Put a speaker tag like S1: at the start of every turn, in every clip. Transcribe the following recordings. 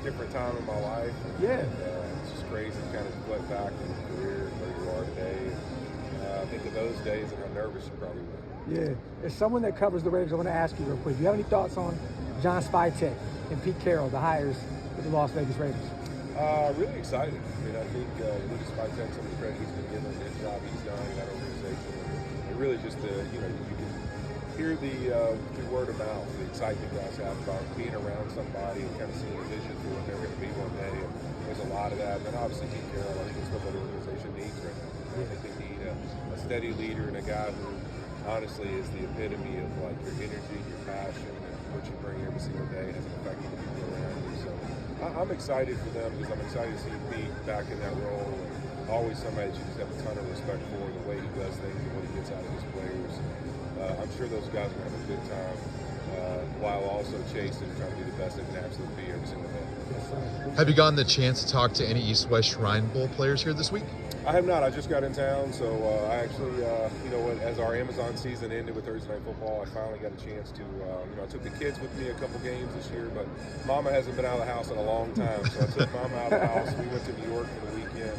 S1: different time in my life.
S2: Yeah.
S1: It's just crazy to kind of look back in your career and where you are today. I think of those days and how nervous you probably were.
S2: Yeah. As someone that covers the Raiders, I want to ask you real quick. Do you have any thoughts on John Spytek and Pete Carroll, the hires with the Las Vegas Raiders?
S1: Really excited. I mean, I think Lucas Spytek, some of the credit he's been given, the good job he's done in that organization. And really just you can hear through word of mouth, the excitement guys have about being around somebody and kind of seeing a vision for what they're going to be one day. And there's a lot of that. And then obviously Pete Carroll, I think it's what that organization needs right now. I think they need a steady leader and a guy who honestly is the epitome of like your energy, your passion, and what you bring every single day has an effect on the people around you. So I'm excited for them because I'm excited to see Pete back in that role. And always somebody that you just have a ton of respect for, the way he does things and what he gets out of his players. I'm sure those guys will have a good time while also chasing and trying to be the best they can absolutely be every single day.
S3: Have you gotten the chance to talk to any East-West Shrine Bowl players here this week?
S1: I have not. I just got in town, so I actually, as our Amazon season ended with Thursday Night Football, I finally got a chance to, I took the kids with me a couple games this year, but Mama hasn't been out of the house in a long time, so I took Mama out of the house. We went to New York for the weekend.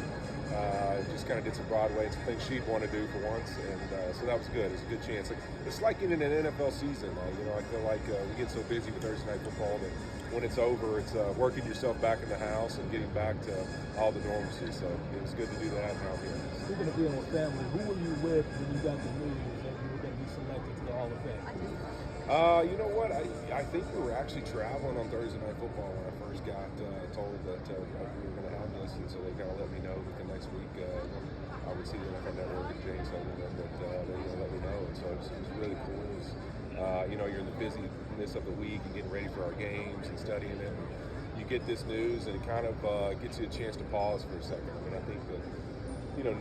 S1: Just kind of did some Broadway and some things she'd want to do for once, and so that was good. It was a good chance. It's like in an NFL season. I feel like we get so busy with Thursday Night Football that when it's over, it's working yourself back in the house and getting back to all the normalcy. So it was good to do that. Now here.
S4: Speaking of being with family, who were you with when you got the news that you were going to be selected to the Hall of Fame?
S1: You know what? I think we were actually traveling on Thursday Night Football when I first got told that we were going to have this, and so they kind of let me know that the next week I would see the NFL Network and James told me that they were going to let me know, and so it was really cool. You're in the busyness of the week and getting ready for our games and studying it. And you get this news, and it kind of gets you a chance to pause for a second. I mean, I think that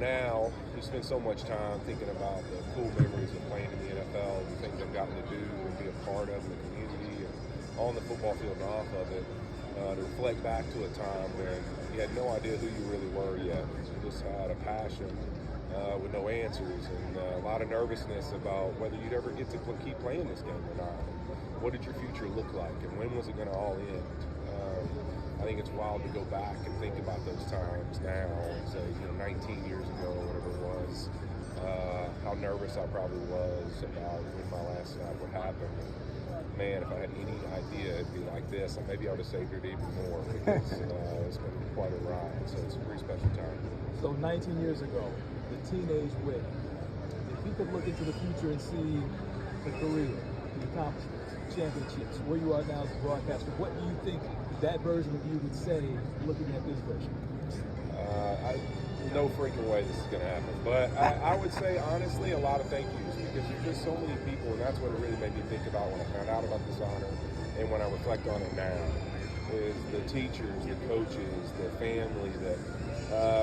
S1: now you spend so much time thinking about the cool memories of playing in the NFL, the things I've gotten to do and be a part of in the community and on the football field and off of it, to reflect back to a time when you had no idea who you really were yet. You just had a passion with no answers and a lot of nervousness about whether you'd ever get to keep playing this game or not. What did your future look like and when was it going to all end? I think it's wild to go back and think about those times now and say, 19 years ago or whatever it was, how nervous I probably was about when my last snap would happen. And man, if I had any idea it'd be like this, and maybe I would have savored it even more because it's been quite a ride. So it's a pretty special time.
S4: So 19 years ago, the teenage Whit, if you could look into the future and see the career, the accomplishments, championships, where you are now as a broadcaster, what do you think that version of you would say looking at this version?
S1: No freaking way this is going to happen. But I would say, honestly, a lot of thank yous because there's just so many people, and that's what it really made me think about when I found out about this honor and when I reflect on it now, is the teachers, the coaches, the family that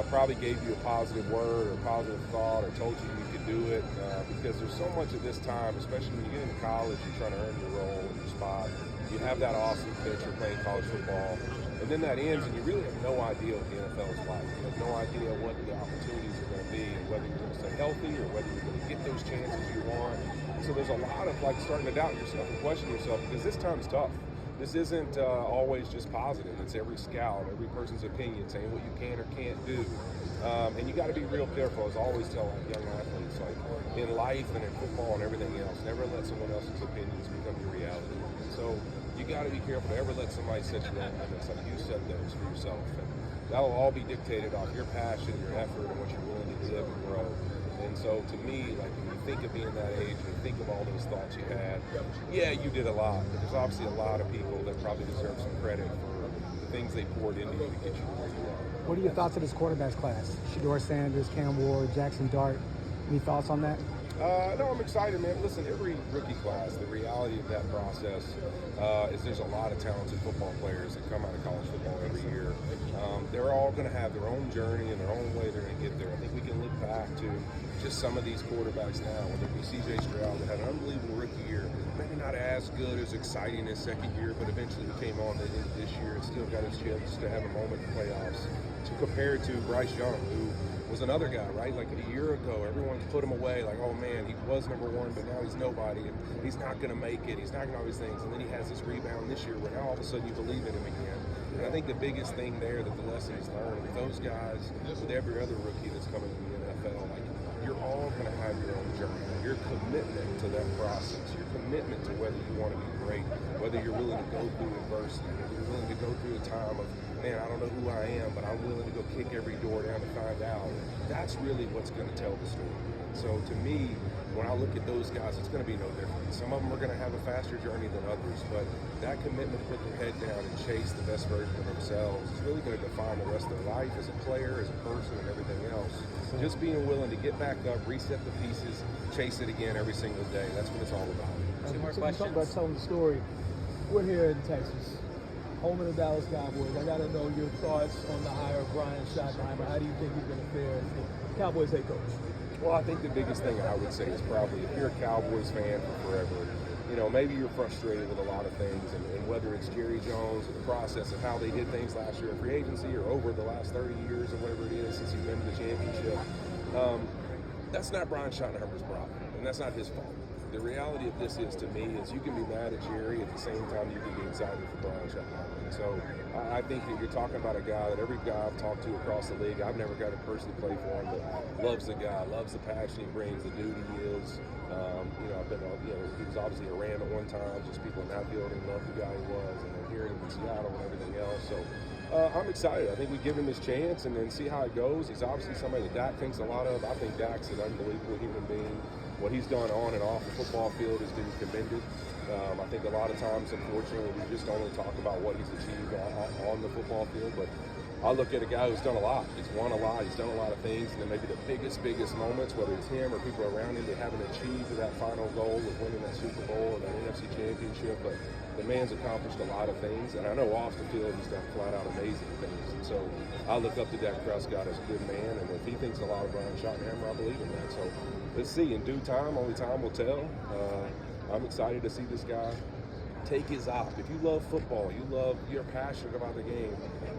S1: probably gave you a positive word or positive thought or told you you could do it because there's so much of this time, especially when you get into college, you're trying to earn your role and your spot. You have that awesome pitch, you're playing college football, and then that ends and you really have no idea what the NFL is like. You have no idea what the opportunities are going to be and whether you're going to stay healthy or whether you're going to get those chances you want. So there's a lot of starting to doubt yourself and question yourself because this time is tough. This isn't always just positive. It's every scout, every person's opinion, saying what you can or can't do. And you got to be real careful, as I always tell young athletes, like in life and in football and everything else, never let someone else's opinions become your reality. And so you got to be careful to ever let somebody set your own limits, like you set those for yourself. And that'll all be dictated off your passion, your effort, and what you're willing to give and grow. And so to me, like when you think of being that age and you think of all those thoughts you had, yeah, you did a lot. But there's obviously a lot of people that probably deserve some credit for the things they poured into you to get you to where you are.
S2: What are your thoughts of this quarterbacks class? Shador Sanders, Cam Ward, Jackson Dart. Any thoughts on that?
S1: No, I'm excited, man. Listen, every rookie class, the reality of that process is there's a lot of talented football players that come out of college football every year. They're all going to have their own journey and their own way they're going to get there. I think we can look back to just some of these quarterbacks now, whether it be C.J. Stroud that had an unbelievable rookie year, maybe not as good, as exciting as second year, but eventually he came on this year and still got his chance to have a moment in the playoffs. To compare to Bryce Young, who was another guy, right? Like a year ago, everyone's put him away. Like, oh man, he was number one, but now he's nobody, and he's not going to make it. He's not going to all these things. And then he has this rebound this year where now all of a sudden you believe in him again. And And I think the biggest thing there that the lesson is learned with those guys, with every other rookie that's coming to the NFL, like you're all going to have your own journey. Your commitment to that process, your commitment to whether you want to be great, whether you're willing to go through adversity, whether you're willing to go through a time of, man, I don't know who I am, but I'm willing to go kick every door down to find out. That's really what's going to tell the story. So to me, when I look at those guys, it's going to be no different. Some of them are going to have a faster journey than others, but that commitment to put their head down and chase the best version of themselves is really going to define the rest of their life as a player, as a person, and everything else. Just being willing to get back up, reset the pieces, chase it again every single day. That's what it's all about.
S4: Some more questions. Talk about telling the story. We're here in Texas, home of the Dallas Cowboys. I got to know your thoughts on the hire of Brian Schottenheimer. How do you think he's going to fare as the Cowboys head coach?
S1: Well, I think the biggest thing I would say is probably if you're a Cowboys fan for forever, you know, maybe you're frustrated with a lot of things, and whether it's Jerry Jones or the process of how they did things last year in free agency or over the last 30 years or whatever it is since he's been to the championship, that's not Brian Schottenheimer's problem, and that's not his fault. The reality of this is, to me, is you can be mad at Jerry at the same time you can be excited for Brian Schottenheimer. So I think that you're talking about a guy that every guy I've talked to across the league, I've never got to personally play for him, but loves the guy, loves the passion he brings, the dude he is. You know, I've been, he was obviously a Ram at one time, just people in that building loved the guy he was, and then hearing him in Seattle and everything else. So I'm excited. I think we give him his chance and then see how it goes. He's obviously somebody that Dak thinks a lot of. I think Dak's an unbelievable human being. What he's done on and off the football field has been commended. I think a lot of times, unfortunately, we just only talk about what he's achieved on the football field, but I look at a guy who's done a lot. He's won a lot. He's done a lot of things, and then maybe the biggest moments, whether it's him or people around him, they haven't achieved that final goal of winning that Super Bowl and that NFC championship, but the man's accomplished a lot of things, and I know off the field he's done flat-out amazing things. And so I look up to Dak Prescott as a good man, and if he thinks a lot of Brian Schottenheimer, I believe in that. So let's see. In due time, only time will tell. I'm excited to see this guy take his op. If you love football, you're passionate about the game.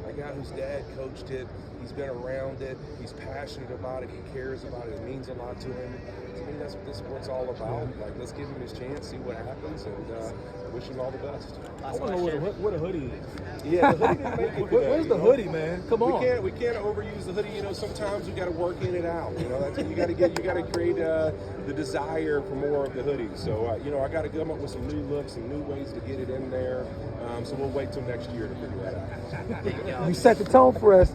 S1: A guy whose dad coached it, he's been around it, he's passionate about it, he cares about it, it means a lot to him. To me, that's what this sport's all about. Like, let's give him his chance, see what happens, and wish him all the best.
S4: I want to know what a hoodie is.
S1: Yeah, the hoodie didn't make it today.
S4: Where's the hoodie, man? Come on.
S1: We can't overuse the hoodie. You know, sometimes we got to work in it out. You know, that's what you got to create the desire for more of the hoodie. So you know, I got to come up with some new looks and new ways to get it in there. So we'll wait till next year to figure that out.
S2: You set the tone for us.